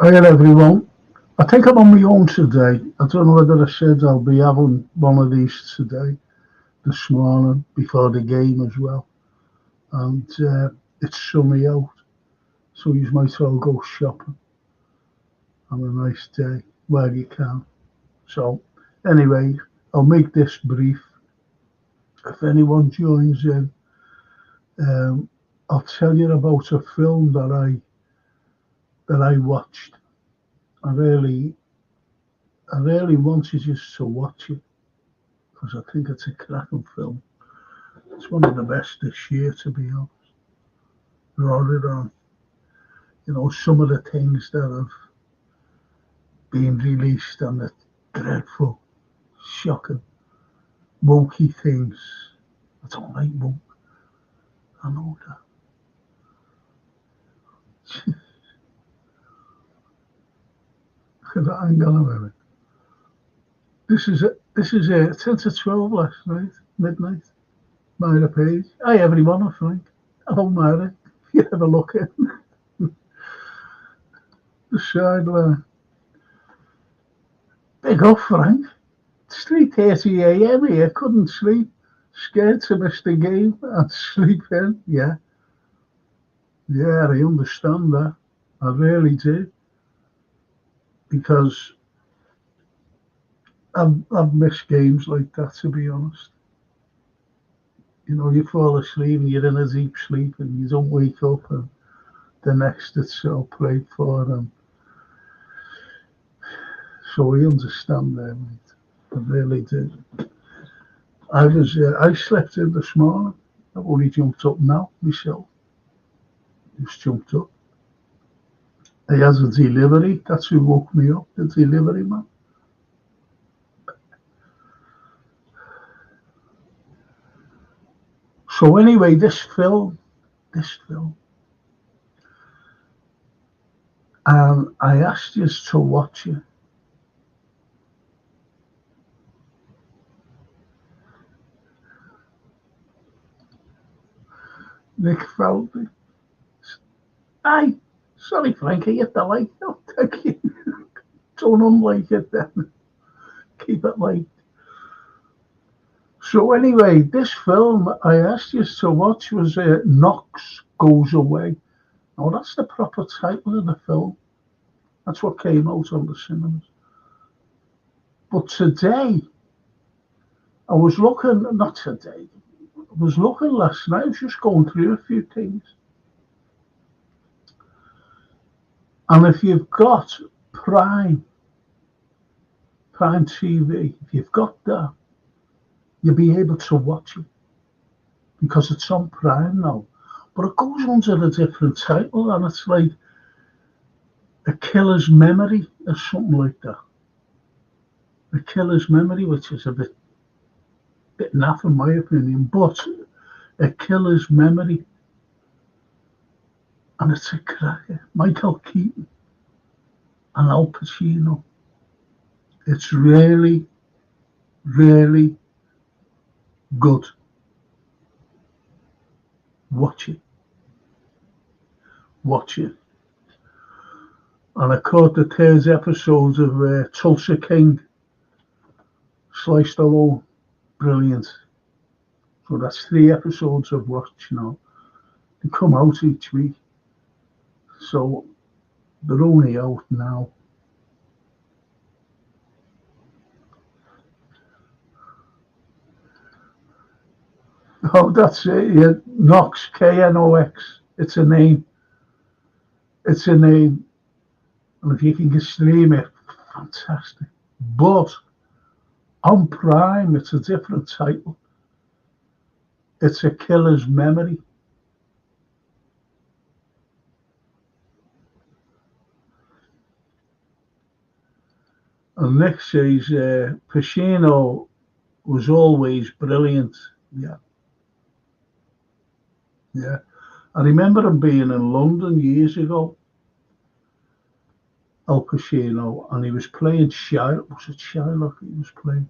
Hi everyone. I think I'm on my own today. I don't know whether I said I'll be having one of these today, this morning, before the game as well. And it's sunny out, so you might as well go shopping on a nice day where you can. So, anyway, I'll make this brief. If anyone joins in, um, I'll tell you about a film that I watched. I really, I really wanted you to watch it because I think it's a cracking film. It's one of the best this year, to be honest. Rather than some of the things that have been released and the dreadful, shocking, wokey things. I don't like woke. I know that. Hang on a minute. This is 10 to 12 last night, midnight. Myra Page. Hi everyone, I'm Frank. Hello Myra. If you ever look at the sideline. Big up Frank. It's 3:30 a.m. here. Couldn't sleep. Scared to miss the game and sleep in. Yeah, yeah, I understand that. I really do because I've missed games like that. To be honest, you fall asleep and you're in a deep sleep and you don't wake up, and the next it's all played for. And so I understand that, mate. I really do. I slept in this morning. I've only jumped up now myself. Just jumped up. I had a delivery. That's who woke me up. The delivery man. So anyway, this film, I asked you to watch it. Nick Falvey. Aye, sorry, Frankie, you hit the light. No, thank you. Don't unlike it then. Keep it light. So anyway, this film I asked you to watch was Knox Goes Away. Now that's the proper title of the film. That's what came out on the cinemas. But today, I was looking, not today, I was looking last night, I was just going through a few things. And if you've got Prime, Prime TV, if you've got that, you'll be able to watch it because it's on Prime now. But it goes under a different title and it's like A Killer's Memory or something like that. A Killer's Memory, which is a bit naff in my opinion, but A Killer's Memory. And it's a cracker. Michael Keaton and Al Pacino. It's really, really good. Watch it. Watch it. And I caught the third episode of Tulsa King. Sliced alone. Brilliant. So that's 3 episodes I've watched now. They come out each week. So they're only out now. Oh, that's it. Yeah. Knox, Knox. It's a name. It's a name. And if you can stream it, fantastic. But on Prime, it's a different title. It's A Killer's Memory. And Nick says Pacino was always brilliant. Yeah, yeah. I remember him being in London years ago, Al Pacino, and he was playing Shylock. Was it Shylock he was playing?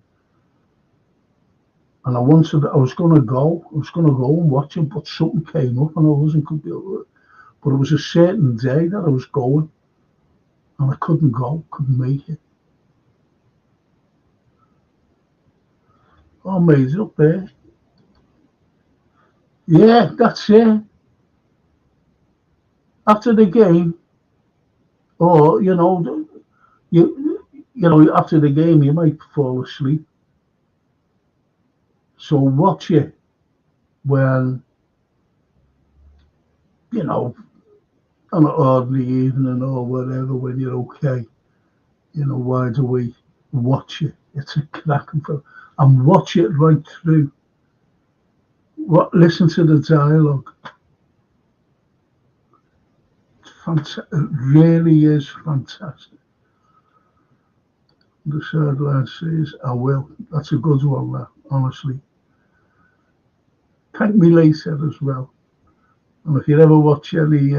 And I was going to go. I was going to go and watch him, but something came up and I wasn't going to be able to. But it was a certain day that I was going. and I couldn't go, couldn't make it. Oh, mate, up there. Yeah, that's it. After the game, or after the game, you might fall asleep. So watch it when you know on an ordinary evening or whatever, when you're okay. Wide awake. Watch it. It's a cracking film, and watch it right through. Listen to the dialogue. It really is fantastic. The third line says, "I will." That's a good one, that, honestly. Thank me later as well. And if you ever watch any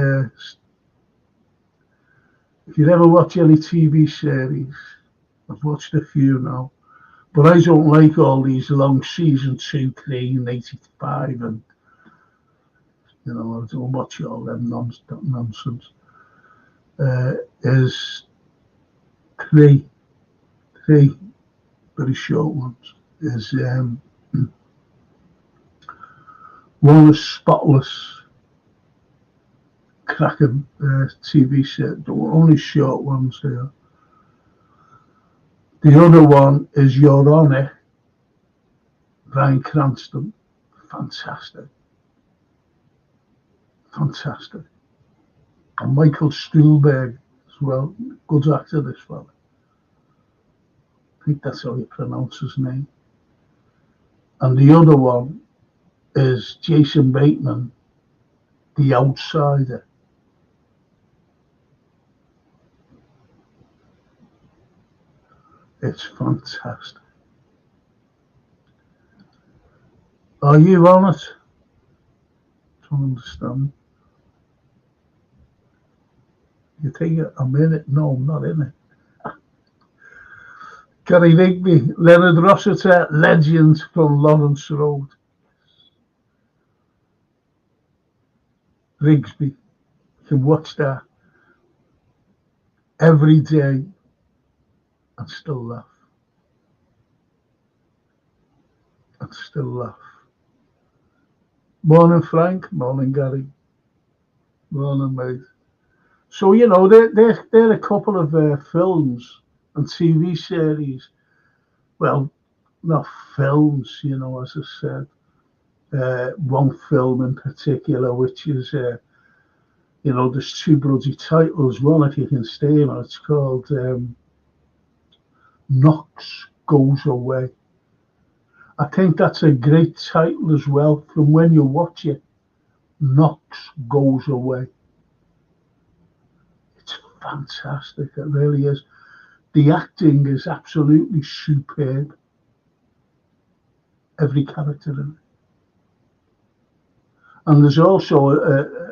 TV series, I've watched a few now, but I don't like all these long season 2, 3, and 85, and I don't watch all them nonsense. Is three very short ones. Is one is Spotless, cracking TV set. Only short ones here. The other one is Your Honour, Bryan Cranston. Fantastic. And Michael Stuhlbarg as well. Good actor, this fella. I think that's how you pronounce his name. And the other one is Jason Bateman, The Outsider. It's fantastic. Are you on it? Don't understand. You take a minute? No, I'm not in it. Gary Rigby, Leonard Rossiter, Legends from Lawrence Road. Rigsby, you can watch that every day and still laugh. Morning, Frank. Morning, Gary. Morning, mate. So, they're a couple of films and TV series. Well, not films, as I said. One film in particular, which is, there's two bloody titles. One, if you can stay on, it's called Knox Goes Away. I think that's a great title as well from when you watch it. Knox Goes Away. It's fantastic, it really is. The acting is absolutely superb. Every character in it. And there's also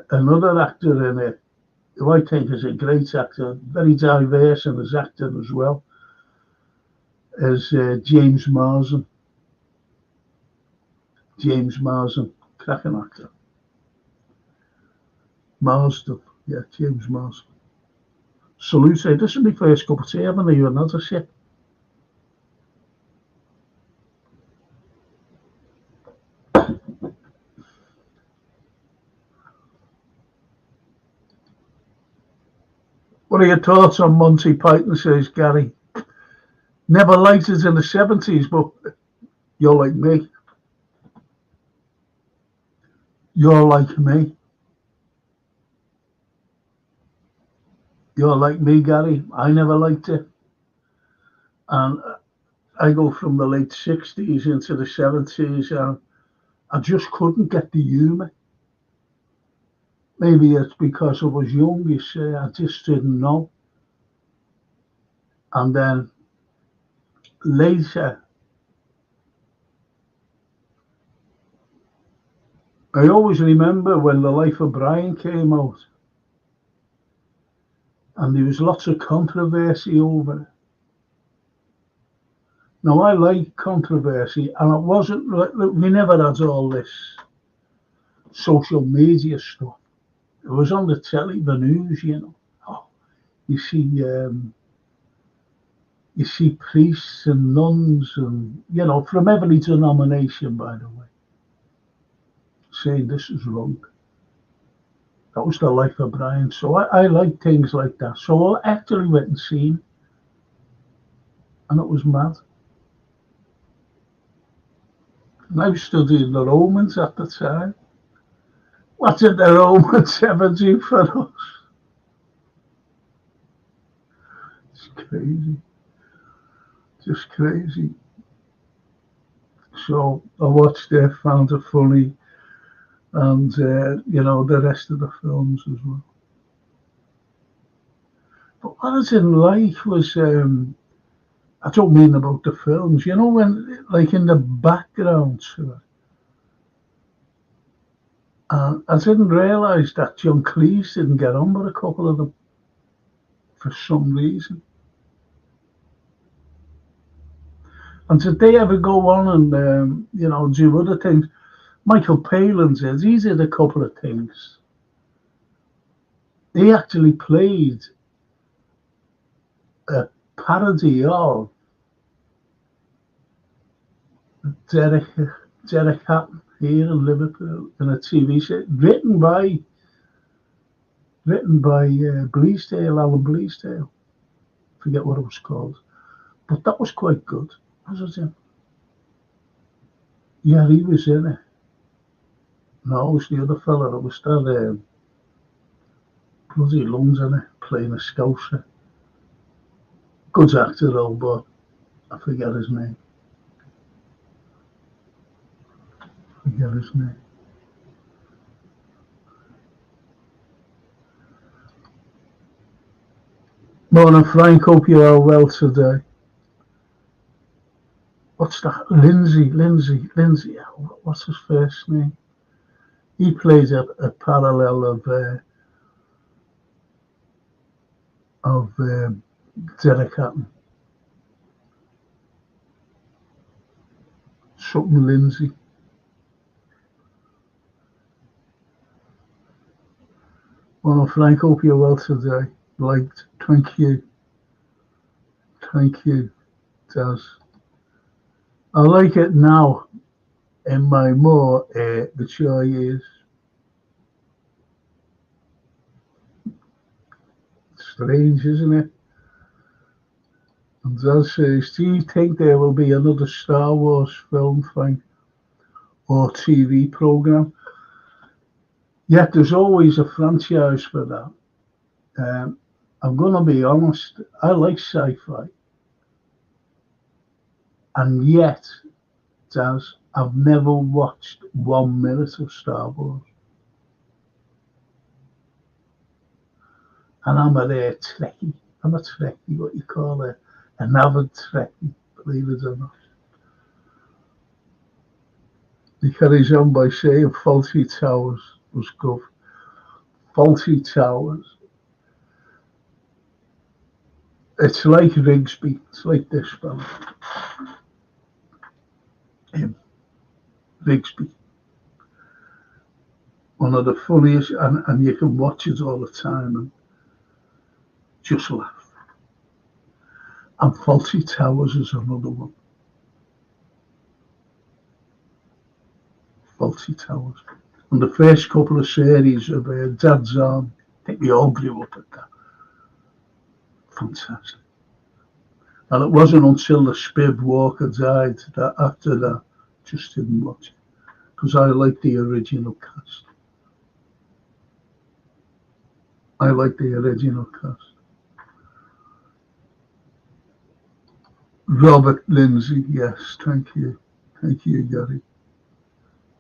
another actor in it who I think is a great actor, very diverse in his acting as well, is James Marsden. Cracking actor. Marsden, yeah, James Marsden. Salute, this is my first cup of tea, haven't you? Another sip. What are your thoughts on Monty Python, says Gary? Never liked it in the 70s, but you're like me. You're like me. You're like me, Gary. I never liked it. And I go from the late 60s into the 70s, and I just couldn't get the humour. Maybe it's because I was young, you see, I just didn't know. And then later, I always remember when The Life of Brian came out, and there was lots of controversy over it. Now, I like controversy, and it wasn't, we never had all this social media stuff. It was on the telly, the news, Oh, You see, you see priests and nuns, and from every denomination, by the way, saying this is wrong. That was the life of Brian. So I like things like that. So I actually went and seen, and it was mad. And I was studying the Romans at the time. What did the Romans ever do for us? It's crazy. Just crazy. So I watched it, found it funny, and the rest of the films as well. But what I didn't like was, I don't mean about the films, when, like, in the background to it, I didn't realise that John Cleese didn't get on with a couple of them for some reason. And did they ever go on and, do other things? Michael Palin did. He did a couple of things. He actually played a parody of Derek Hatton here in Liverpool in a TV show written by Bleasdale, Alan Bleasdale. Forget what it was called, but that was quite good. Was it? Yeah, he was in it. No, it was the other fella. It was that bloody lungs in it, playing a scouser. Good actor though, but I forget his name. Morning, Frank. Hope you are well today. What's that? Lindsay. What's his first name? He plays a parallel of Derek Hatton. Something Lindsay. Well, Frank, hope you're well today. Liked. Thank you, Daz. I like it now in my more mature years. Strange, isn't it? And Daz says, do you think there will be another Star Wars film, Frank, or TV program? Yet there's always a franchise for that. I'm going to be honest, I like sci-fi. And yet, Daz, I've never watched 1 minute of Star Wars. And I'm a Trekkie. I'm a Trekkie, what you call it, an avid Trekkie, believe it or not. He carries on by saying Faulty Towers was good. Faulty Towers. It's like Rigsby. It's like this fella. Rigsby. One of the funniest, and you can watch it all the time and just laugh. And Faulty Towers is another one. Faulty Towers. And the first couple of series of Dad's Army, I think we all grew up at that. Fantastic. And it wasn't until the Spiv Walker died that after that, just didn't watch it. Because I like the original cast. Robert Lindsay, yes, thank you. Thank you, Gary.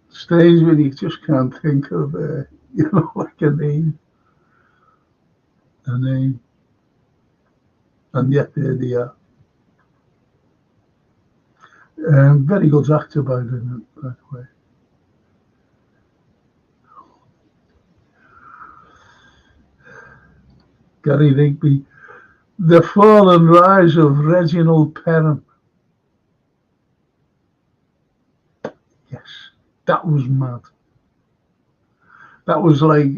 Stays when you just can't think of, like a name. And yet there they are. Very good actor, by the way. Gary Rigby. The Fall and Rise of Reginald Perrin. Yes, that was mad. That was like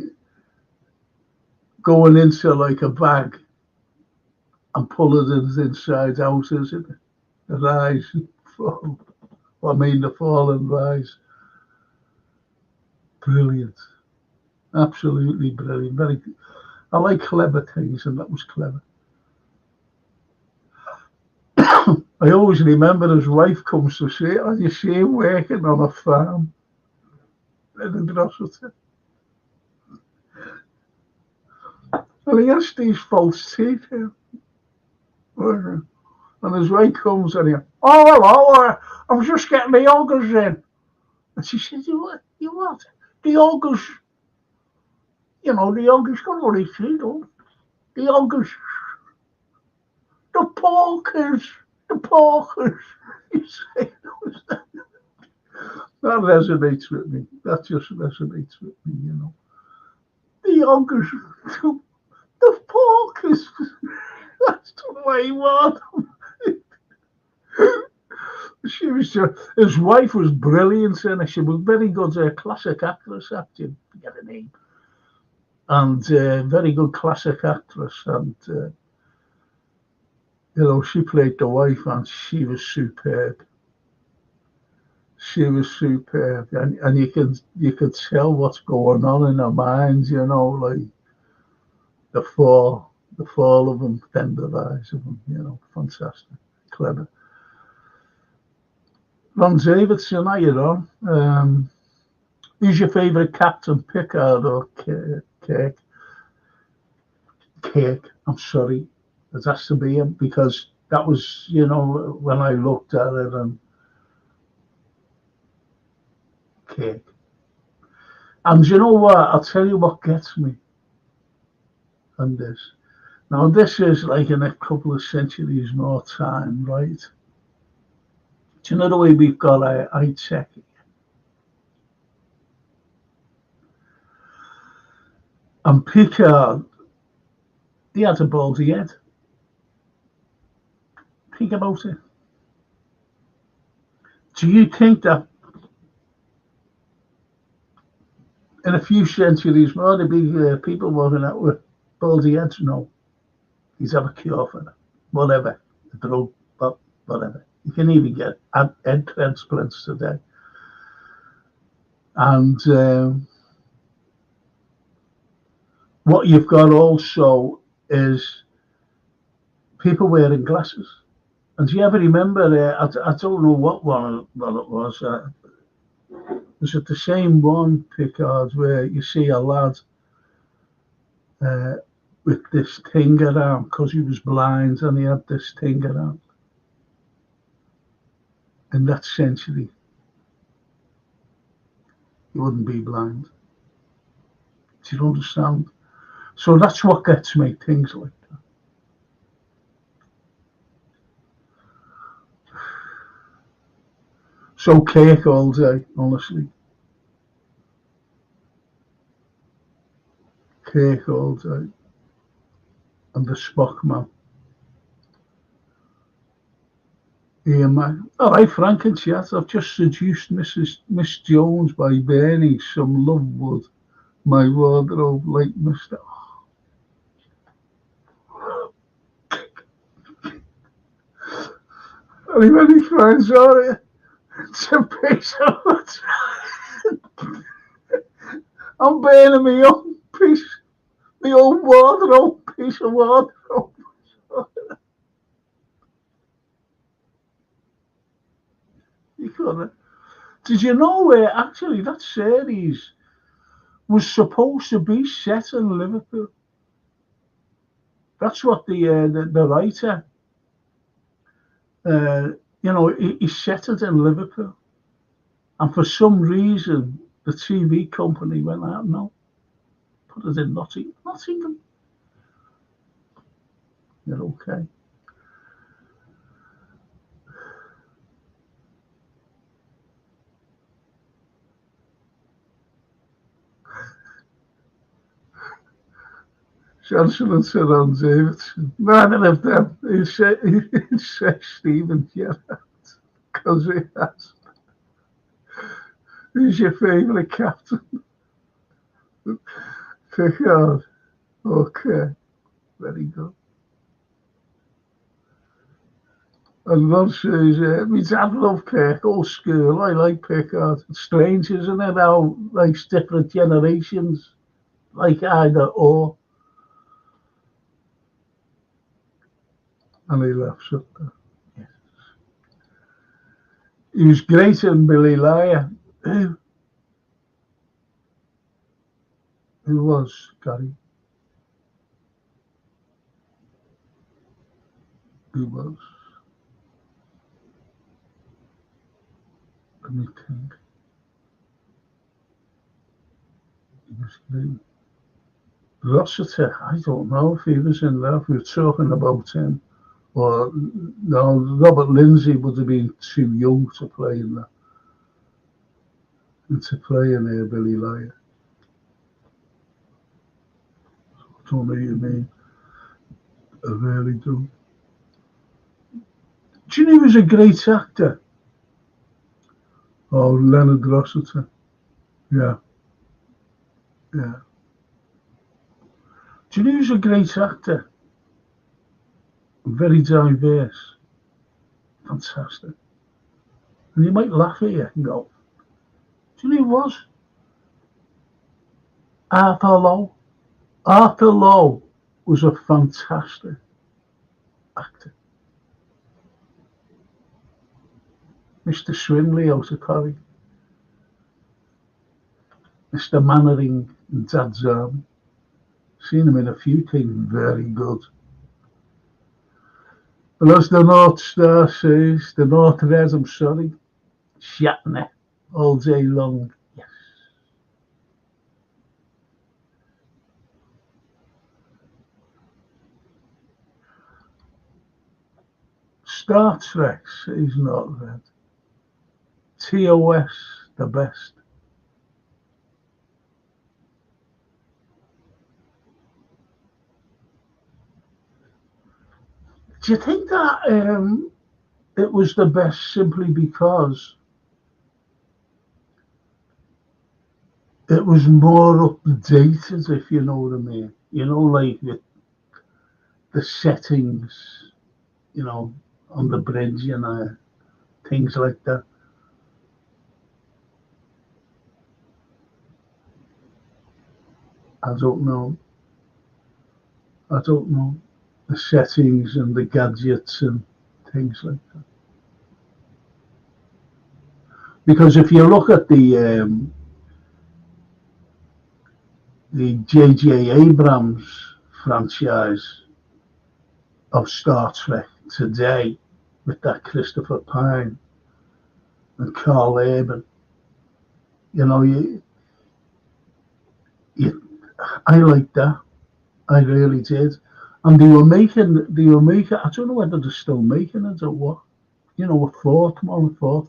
going into like a bag and pulling it inside out, isn't it? The rise and fall. I mean, the fall and rise. Brilliant. Absolutely brilliant. Very good. I like clever things, and that was clever. I always remember his wife comes to see it, and you see him working on a farm in Drosselston. And he has these false teeth here. And his wife comes and he, oh, hello, I'm just getting the yogurts in. And she said, you what? The yogurts, the yogurts got all these feet on. The yogurts, the porkers, the porkers. You say, that resonates with me. That just resonates with me. The yogurts, the porkers. That's the way he was. His wife was brilliant in it. She was very good classic actress, actually, forget her name. And very good classic actress. And, she played the wife and she was superb. She was superb. And you could tell what's going on in her mind, like the fall of him, then the rise of him, fantastic, clever. Ron Davidson, how you on? Who's your favourite captain, Pickard or Kirk? Kirk, I'm sorry. It has to be him because that was, when I looked at it and Kirk. And you know what? I'll tell you what gets me on this. Now, this is like in a couple of centuries more time, right? Do you know the way we've got eye check? And Pickard, he had a baldy head. Think about it. Do you think that in a few centuries more there'll be people walking out with baldy heads? No. He's have a cure for it. Whatever. A drug, whatever. You can even get head transplants today. And what you've got also is people wearing glasses. And do you ever remember, I don't know what one it was, was it the same one, Pickard, where you see a lad with this thing around because he was blind and he had this thing around? In that century, he wouldn't be blind. Do you understand? So that's what gets me, things like that. So cake all day, honestly. Cake all day. And the Spock man. Yeah, man. All right, Frank and chat. I've just seduced Miss Jones by burning some love wood. My wardrobe like Mr. Anybody finds out it's a piece of wood. I'm burning my own piece, my own wardrobe, piece of wardrobe. You couldn't. Did you know where actually that series was supposed to be set in Liverpool? That's what the writer, he set it in Liverpool, and for some reason the TV company went out, no, put it in Nottingham. You're okay. Johnson and Sir Ron Davidson. Neither of them. He said Stephen Gerrard because he asked, who's your favourite captain? Pickard. Okay, very good. And then says, my dad loved Kirk, old school. I like Pickard. It's strange, isn't it, how like different generations like either or. And he laughs at that. Yes. He was great in Billy Liar. Who was, Gary? Who was? Let me think. He was great. Rossiter, I don't know if he was in there. If we were talking about him. Or, no, Robert Lindsay would have been too young to play in that. And to play in there, Billy Liar. I don't know what you mean. I really do. Do you know he was a great actor? Oh, Leonard Rossiter. Yeah, yeah. Do you know he was a great actor? Very diverse. Fantastic. And you might laugh at you and go, do you know who he was? Arthur Lowe. Arthur Lowe was a fantastic actor. Mr. Swinley out of Corrie. Mr. Mannering in Dad's Army. Seen him in a few things, very good. And as the North Star says, the North Red, I'm sorry, Shatner, all day long. Yes. Star Trek says North Red. TOS, the best. Do you think that it was the best simply because it was more updated, if you know what I mean? You know, like with the settings, you know, on the bridge and things like that. I don't know. I don't know. The settings and the gadgets and things like that. Because if you look at the J.J. Abrams franchise of Star Trek today, with that Christopher Pine and Carl Urban, you know, you, I like that. I really did. And I don't know whether they're still making it or what. You know, a fourth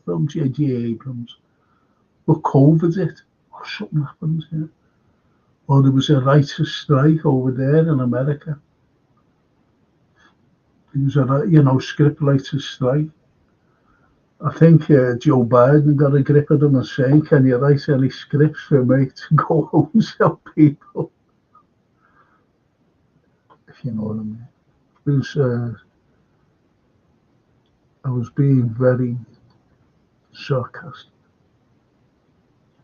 film, J.J. Abrams. But COVID it, or something happened here. Or there was a writer's strike over there in America. There was script writer's strike. I think Joe Biden got a grip of them and saying, can you write any scripts for me to go home and tell people? If you know what I mean. It was, I was being very sarcastic,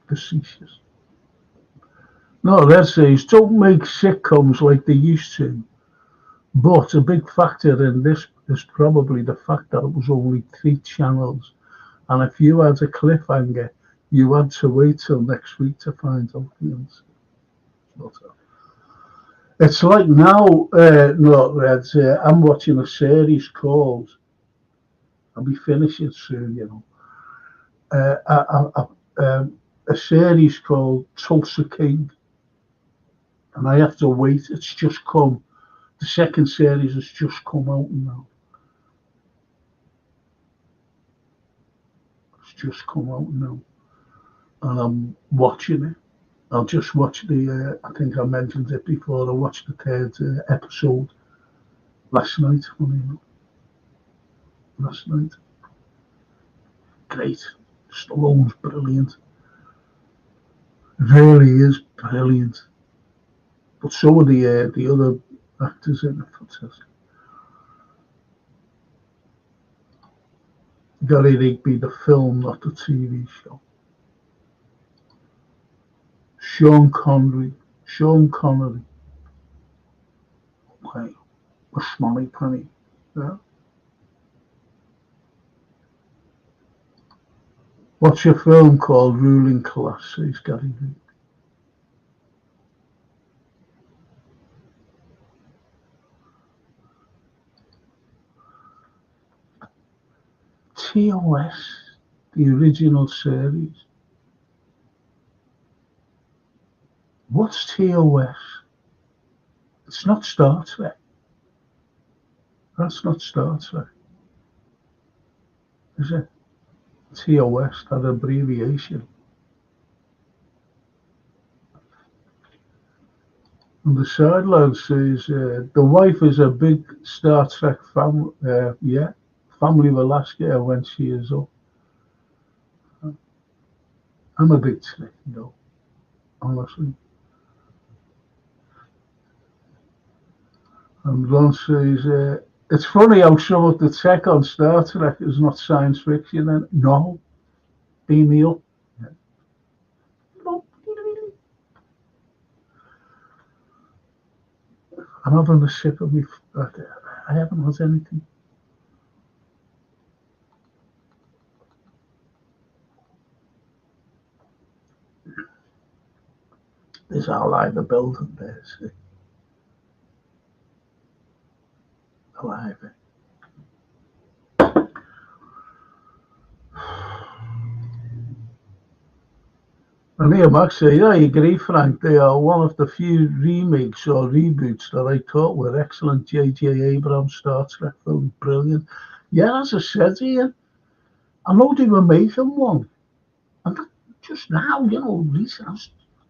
facetious. No, that says don't make sitcoms like they used to. But a big factor in this is probably the fact that it was only 3 channels. And if you had a cliffhanger, you had to wait till next week to find out the answer. It's like now, look, Red, I'm watching a series called, I'll be finishing soon, you know, a series called Tulsa King. And I have to wait. It's just come. The second series has just come out now. It's just come out now. And I'm watching it. I'll just watch I think I mentioned it before, I watched the third episode last night. Last night. Great. Stallone's brilliant. Really is brilliant. But so are the other actors in it. Fantastic. Gary Rigby, the film, not the TV show. Sean Connery. Sean Connery. Okay. A smelly penny. Yeah. What's your film called? Ruling Class, says Gary Rigby. TOS, the original series. What's TOS? It's not Star Trek. That's not Star Trek, is it? TOS, that abbreviation. And the sideline says the wife is a big Star Trek fan. Yeah, family will ask her when she is up. I'm a bit Trek, though, honestly. And Ron says it's funny how some of the tech on Star Trek is not science fiction. And no, beam me up. I'm having a sip of me. I haven't had anything. There's our line the building there, see? Alive. And here, Max say, yeah, I agree, Frank. They are one of the few remakes or reboots that I thought were excellent. J.J. Abrams Star Trek film, brilliant. Yeah, as I said here, I know they were making one. And just now, recent, I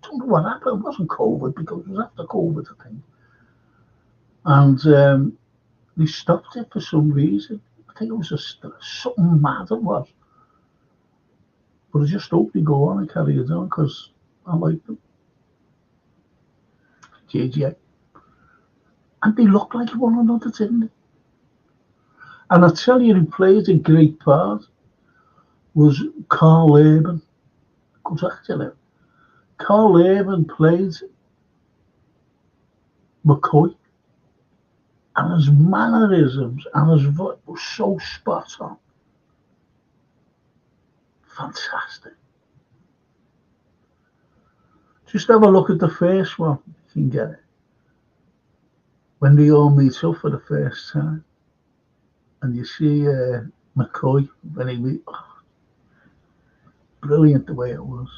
don't know what happened. It wasn't COVID because it was after COVID, I think. And they stopped it for some reason. I think it was something mad it was. But I just hope they go on and carry it on because I like them. JJ. And they look like one another, didn't they? And I tell you, who played a great part was Carl Urban. Good actor. Carl Urban played McCoy, and his mannerisms and his voice was so spot on. Fantastic. Just have a look at the first one. You can get it. When they all meet up for the first time, and you see McCoy when he meet. Oh, brilliant the way it was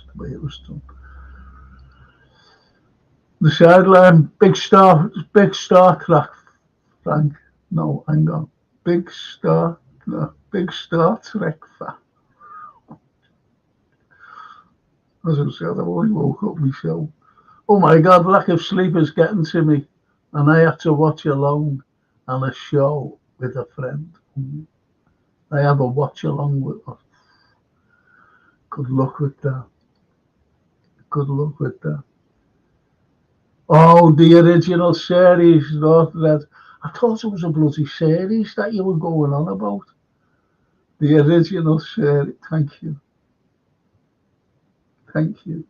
done. The sideline, big star crack, Frank. No, hang on. Big star, no, big Star Trek fan. As I said, I've only woke up myself. Oh my God, lack of sleep is getting to me. And I had to watch along on a show with a friend. I have a watch along with her. Good luck with that. Good luck with that. Oh, the original series, not that. I thought it was a bloody series that you were going on about. The original series. Thank you. Thank you.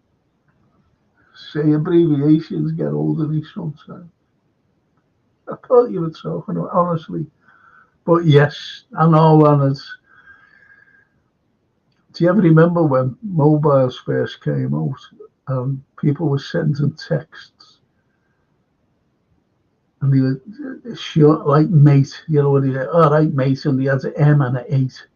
Say abbreviations get older me sometimes. I thought you were talking about, honestly. But yes, I know, and it's. Do you ever remember when mobiles first came out and people were sending texts and they were short like mate, what he said, all right, mate, and they had an M and an 8.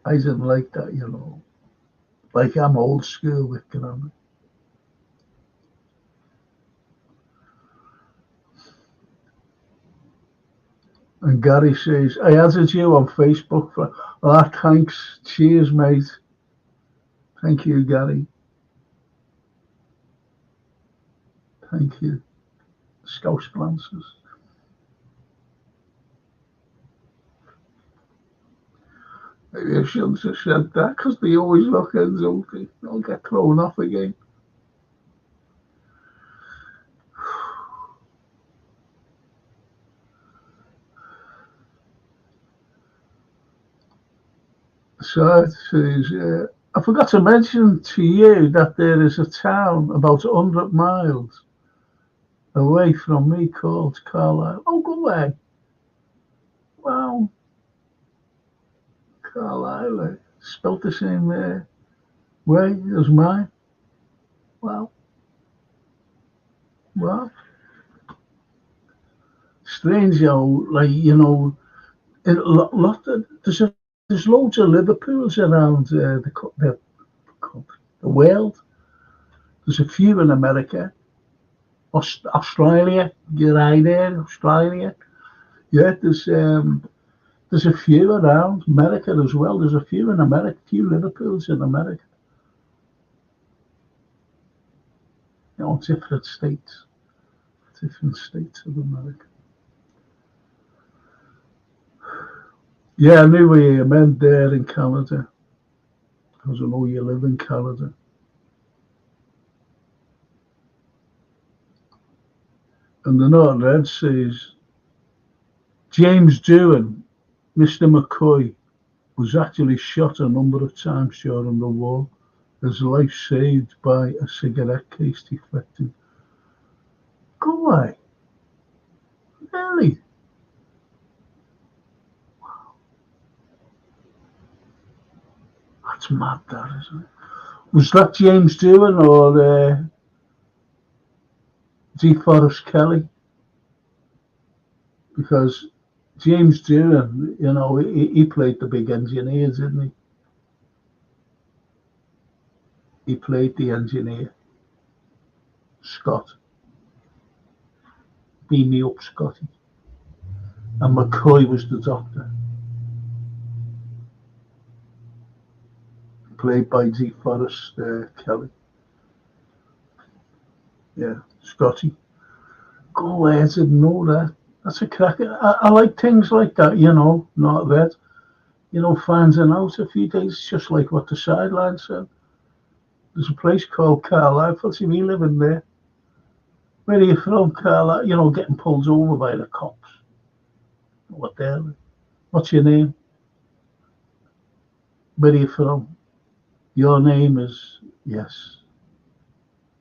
I didn't like that. Like I'm old school with grammar. And Gary says, I added you on Facebook for, thanks. Cheers, mate. Thank you, Gary. Thank you. Scouse glances. Maybe I shouldn't have said that because they always look guilty. They'll get thrown off again. So it says, I forgot to mention to you that there is a town about 100 miles away from me called Carlisle. Oh, go away. Wow, Carlisle. Spelt the same way as mine. Wow, wow. Strange how, like, there's loads of Liverpools around the world. There's a few in America, Australia. You're right there, Australia. Yeah, there's a few around America as well. There's a few in America, few Liverpools in America. Different states of America. Yeah, I knew what you meant there in Canada, because I know you live in Canada. And the Northern Red says James Doohan, Mr. McCoy, was actually shot a number of times during the war. His life saved by a cigarette case deflecting. Go away. Really? That's mad, that, isn't it? Was that James Doohan or DeForest Kelly? Because James Doohan, he played the big engineer, didn't he? He played the engineer, Scott. Beam me up, Scotty. And McCoy was the doctor, played by DeForest Kelly. Yeah, Scotty. Go ahead, I didn't know that. That's a cracker. I like things like that, not that. Finding out a few days, just like what the sideline said. There's a place called Carlisle. Fancy me living there. Where are you from, Carlisle? Getting pulled over by the cops. What the hell? What's your name? Where are you from? Your name is yes.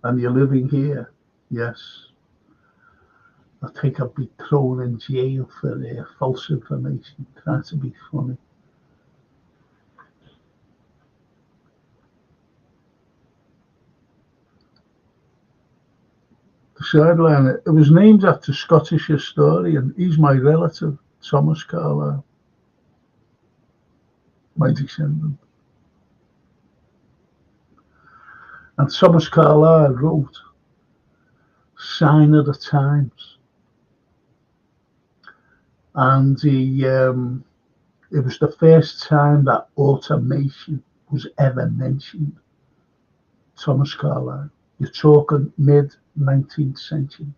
And you're living here? Yes. I think I'd be thrown in jail for false information, trying to be funny. The sideline, it was named after Scottish historian. He's my relative, Thomas Carlyle, my descendant. And Thomas Carlyle wrote Sign of the Times. And it was the first time that automation was ever mentioned. Thomas Carlyle. You're talking mid 19th century.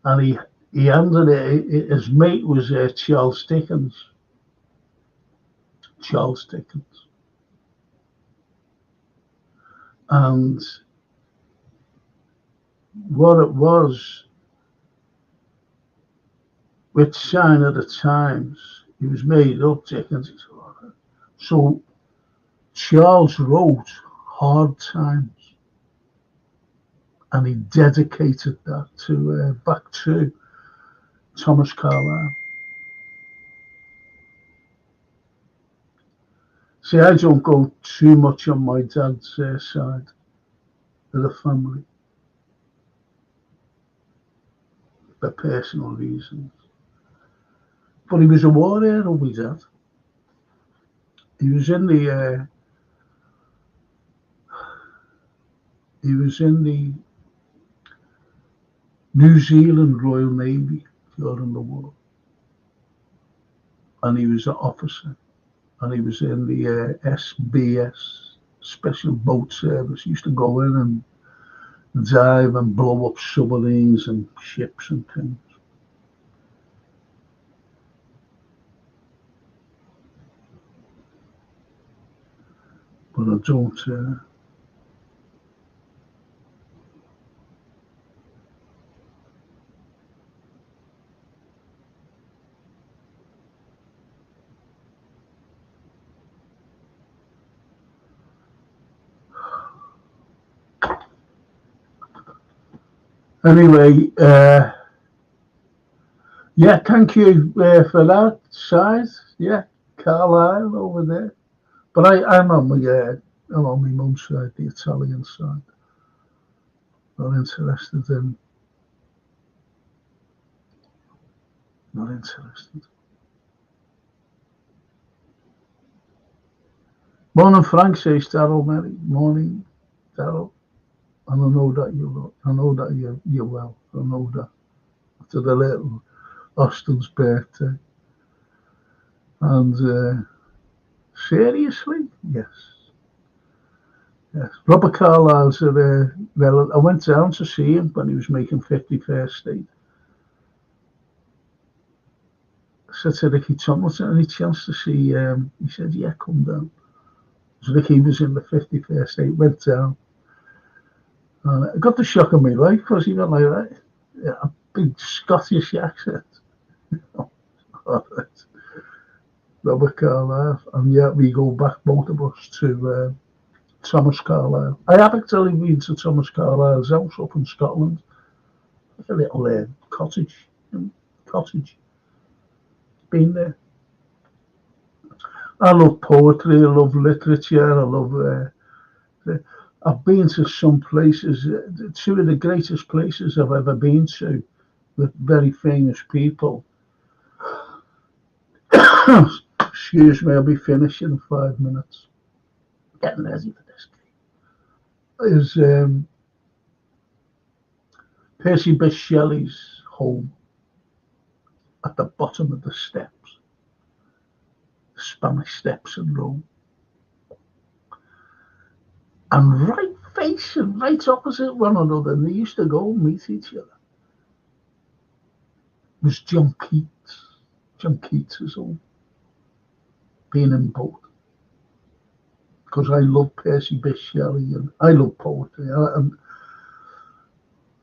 And he handed it, his mate was Charles Dickens. Charles Dickens. And what it was with Sign of the Times, he was made up, Dickens. So Charles wrote Hard Times, and he dedicated that to back to Thomas Carlyle. See, I don't go too much on my dad's side of the family for personal reasons. But he was a war hero, my dad. He was in the he was in the New Zealand Royal Navy during the war, and he was an officer, and he was in the SBS Special Boat Service. He used to go in and dive and blow up submarines and ships and things. But I don't. Anyway, yeah, thank you for that, size. Yeah, Carlisle over there. But I'm on my mum's side, the Italian side. Not interested in, not interested. Morning, Frank, says Daryl, Mary. Morning, Daryl. And I know that I know that you're well. I know that after the little Austin's birthday. And seriously, yes, yes. Robert Carlyle's I went down to see him when he was making 51st State. I said to Ricky Tomlinson, any chance to see? He said, yeah, come down. So Ricky was in the 51st State, went down. And I got the shock of my life because he got like that. Yeah, a big Scottish accent. Robert Carlyle. And yeah, we go back, both of us, to Thomas Carlyle. I have actually been to Thomas Carlyle's house up in Scotland. Like a little cottage. Cottage. Been there. I love poetry, I love literature, I love. I've been to some places, two of the greatest places I've ever been to, with very famous people. Excuse me, I'll be finished in 5 minutes. Getting ready for this game. Is Percy Bysshe Shelley's home at the bottom of the steps, the Spanish Steps in Rome. And right facing, right opposite one another, and they used to go and meet each other, was John Keats. John Keats' home. Being in both. Because I love Percy Bysshe Shelley and I love poetry.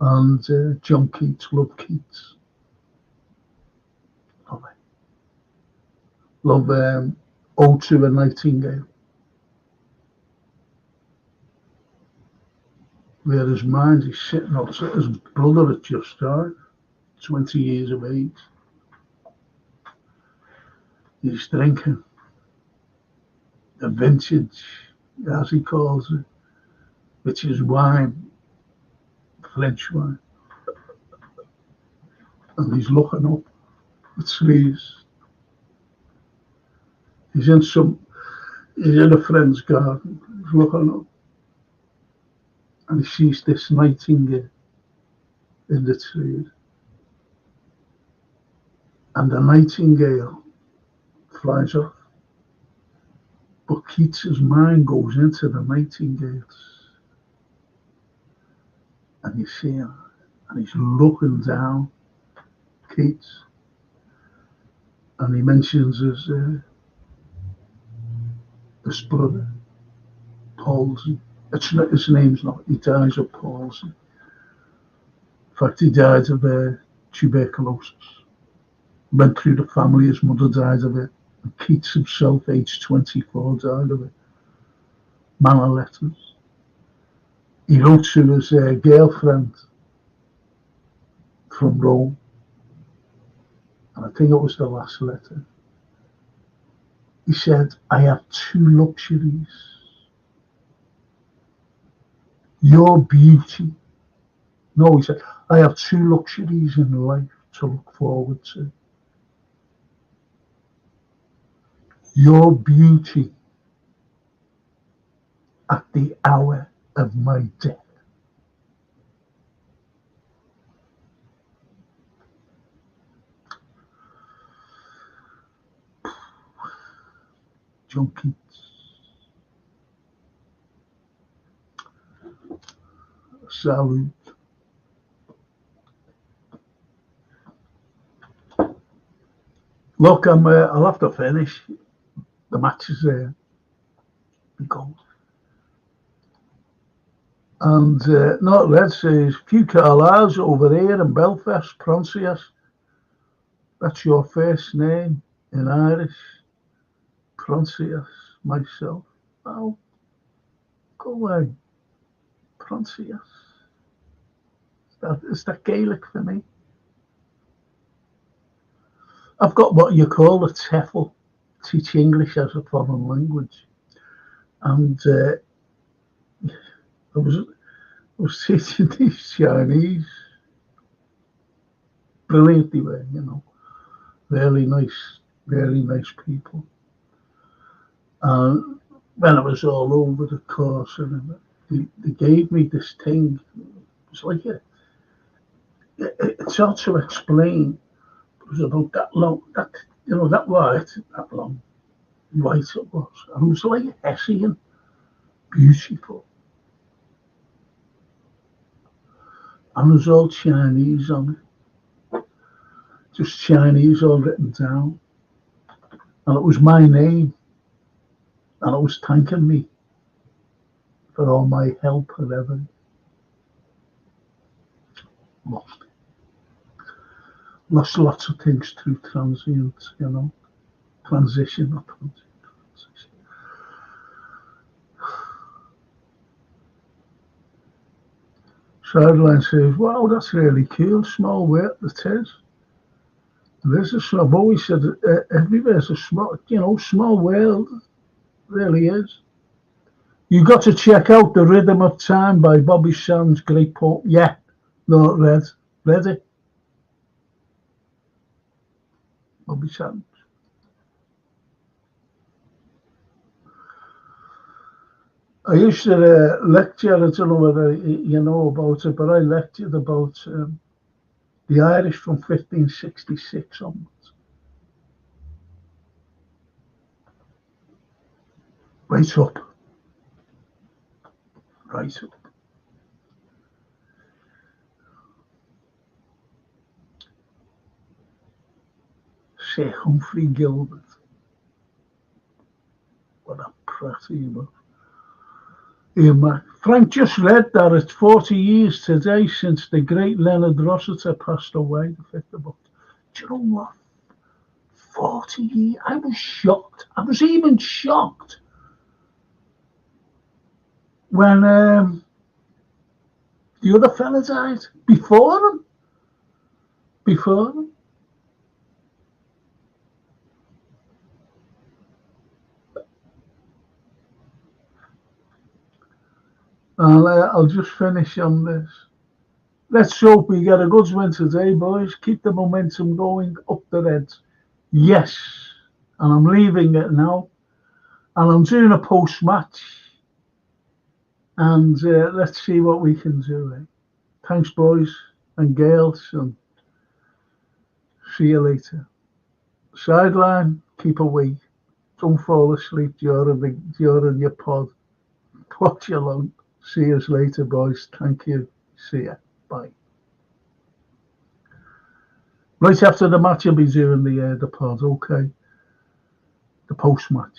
And John Keats, love Keats. Love it. Love Ode to a Nightingale. Where his mind is sitting opposite his brother had just died, 20 years of age. He's drinking a vintage, as he calls it, which is wine, French wine. And he's looking up the trees. He's in a friend's garden. He's looking up. And he sees this nightingale in the trees. And the nightingale flies off. But Keats's mind goes into the nightingales. And you see him. And he's looking down, Keats. And he mentions his brother, palsy. His name's not, he dies of palsy. In fact, he died of tuberculosis. Went through the family, his mother died of it. And Keats himself, aged 24, died of it. Man of letters. He wrote to his girlfriend from Rome. And I think it was the last letter. He said, I have two luxuries. Your beauty. No, he said, I have two luxuries in life to look forward to. Your beauty at the hour of my death. John Keats. Salute. Look, I'll have to finish. The match is there. Goal. And not let's say, few Carlyles over here in Belfast, Proncius. That's your first name in Irish. Proncius, myself. Oh, go away. Proncius. That Gaelic for me. I've got what you call a TEFL, teach English as a foreign language, and I was teaching these Chinese. Brilliant they were, really nice people. And when I was all over the course, and they gave me this thing. It was like it's hard to explain. It was about that long, that long, white it was. And it was like Hessian, beautiful. And it was all Chinese on it, just Chinese all written down. And it was my name, and it was thanking me for all my help and everything. Lost Lost lots of things through transition, not transition. Sideline says, wow, that's really cool. Small world, it is. There's I've always said everywhere's a small world. It really is. You got to check out The Rhythm of Time by Bobby Sands, great poem. Yeah, no, read it. Bobby Sands. I used to lecture, I don't know whether you know about it, but I lectured about the Irish from 1566 onwards. Right up. Right up. Sir Humphrey Gilbert. What a pretty man. Frank just read that it's 40 years today since the great Leonard Rossiter passed away, the 5th of October. Do you know what? 40 years. I was shocked. I was even shocked when the other fella died. Before him. I'll just finish on this. Let's hope we get a good win today, boys. Keep the momentum going up the Reds. Yes. And I'm leaving it now. And I'm doing a post-match. And let's see what we can do. Thanks, boys and girls. And see you later. Sideline, keep awake. Don't fall asleep during your pod. Watch along. See you later, boys. Thank you. See ya. Bye. Right after the match, I'll be doing the pod. Okay, the post match.